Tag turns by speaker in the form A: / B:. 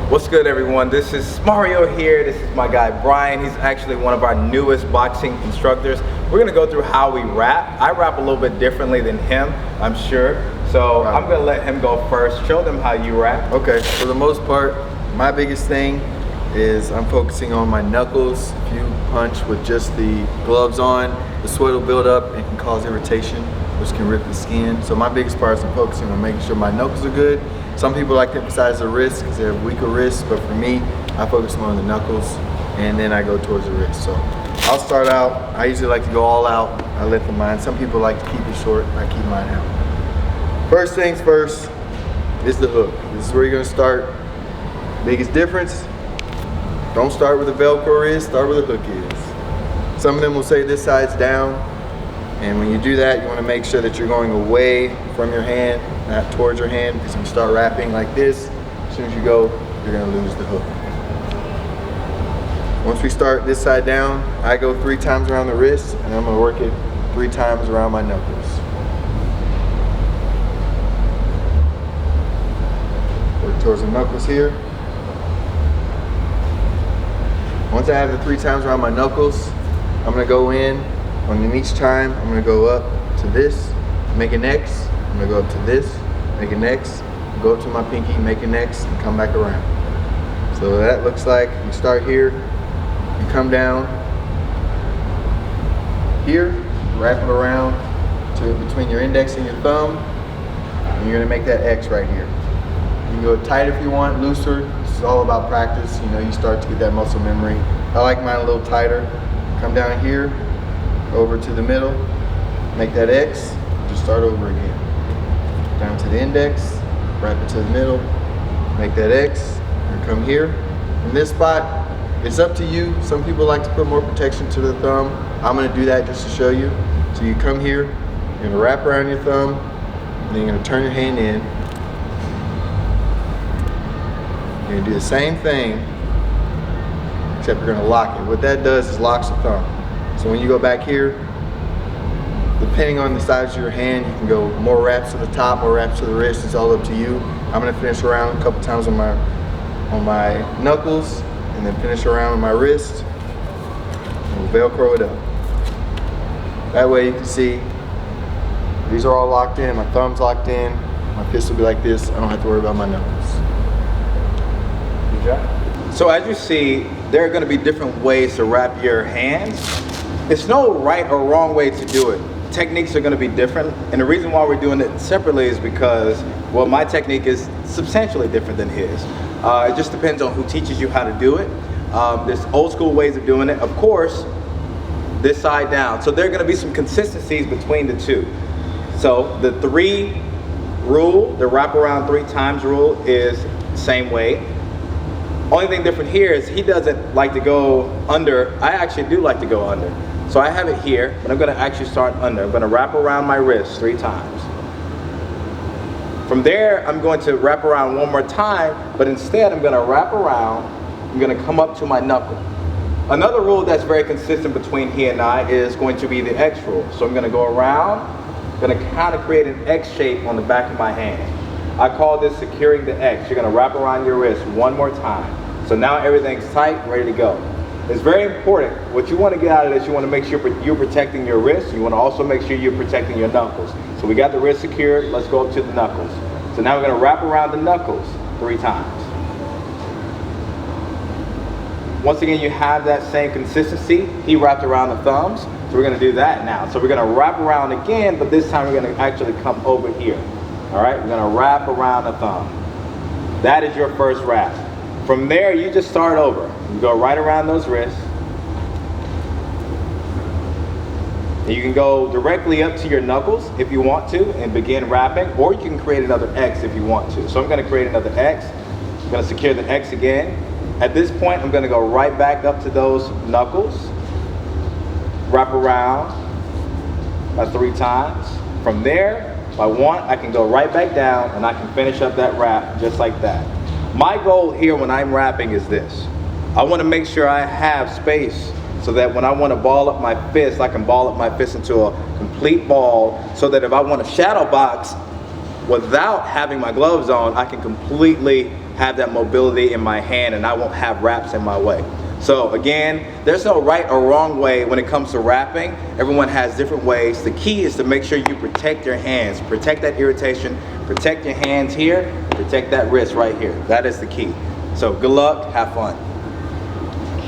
A: What's good, everyone? This is Mario here. This is my guy Brian. He's actually one of our newest boxing instructors. We're gonna go through how we rap. I rap a little bit differently than him, I'm sure. So I'm gonna let him go first. Show them how you rap.
B: Okay, for the most part, my biggest thing is I'm focusing on my knuckles. If you punch with just the gloves on, the sweat will build up and can cause irritation, which can rip the skin. So my biggest part is I'm focusing on making sure my knuckles are good. Some people like to emphasize the wrist because they have weaker wrists, but for me, I focus more on the knuckles and then I go towards the wrist. So I'll start out, I usually like to go all out. I lift the mine. Some people like to keep it short, I keep mine out. First things first is the hook. This is where you're gonna start. Biggest difference, don't start where the Velcro is, start where the hook is. Some of them will say this side's down, and when you do that, you want to make sure that you're going away from your hand, not towards your hand, because if you start rapping like this, as soon as you go, you're going to lose the hook. Once we start this side down, I go 3 times around the wrist, and I'm going to work it 3 times around my knuckles. Work towards the knuckles here. Once I have the 3 times around my knuckles, I'm going to go in, and each time I'm going to go up to this, make an X. I'm going to go up to this, make an X, go up to my pinky, make an X, and come back around. So that looks like you start here, you come down here, wrap it around to between your index and your thumb, and you're going to make that X right here. You can go tight if you want, looser. This is all about practice. You know, you start to get that muscle memory. I like mine a little tighter. Come down here, over to the middle, make that X, just start over again. Down to the index, wrap it to the middle, make that X, and come here. In this spot, it's up to you. Some people like to put more protection to the thumb. I'm gonna do that just to show you. So you come here, you're gonna wrap around your thumb, and then you're gonna turn your hand in. You're gonna do the same thing, except you're gonna lock it. What that does is locks the thumb. So when you go back here, depending on the size of your hand, you can go more wraps to the top, more wraps to the wrist. It's all up to you. I'm gonna finish around a couple times on my knuckles, and then finish around on my wrist, and we'll Velcro it up. That way you can see these are all locked in. My thumb's locked in. My fist will be like this. I don't have to worry about my knuckles.
A: Good job. So as you see, there are going to be different ways to wrap your hands. It's no right or wrong way to do it. Techniques are going to be different, and the reason why we're doing it separately is because, well, my technique is substantially different than his. It just depends on who teaches you how to do it. There's old school ways of doing it. Of course, this side down. So there are going to be some consistencies between the two. So the 3 rule, the wrap around 3 times rule, is the same way. Only thing different here is he doesn't like to go under. I actually do like to go under. So I have it here, but I'm gonna actually start under. I'm gonna wrap around my wrist 3 times. From there, I'm going to wrap around one more time, but instead I'm gonna wrap around, I'm gonna come up to my knuckle. Another rule that's very consistent between he and I is going to be the X rule. So I'm gonna go around, I'm gonna kind of create an X shape on the back of my hand. I call this securing the X. You're gonna wrap around your wrist one more time. So now everything's tight, ready to go. It's very important. What you want to get out of this, you want to make sure you're protecting your wrist. You want to also make sure you're protecting your knuckles. So we got the wrist secured. Let's go up to the knuckles. So now we're going to wrap around the knuckles 3 times. Once again, you have that same consistency. He wrapped around the thumbs. So we're going to do that now. So we're going to wrap around again, but this time we're going to actually come over here. All right, we're going to wrap around the thumb. That is your first wrap. From there, you just start over. You go right around those wrists. And you can go directly up to your knuckles if you want to and begin wrapping, or you can create another X if you want to. So I'm going to create another X. I'm going to secure the X again. At this point, I'm going to go right back up to those knuckles. Wrap around by 3 times. From there, if I want, I can go right back down and I can finish up that wrap just like that. My goal here when I'm rapping is this. I want to make sure I have space so that when I want to ball up my fist, I can ball up my fist into a complete ball, so that if I want to shadow box without having my gloves on, I can completely have that mobility in my hand and I won't have wraps in my way. So again, there's no right or wrong way when it comes to wrapping. Everyone has different ways. The key is to make sure you protect your hands, protect that irritation, protect your hands here, protect that wrist right here. That is the key. So good luck, have fun.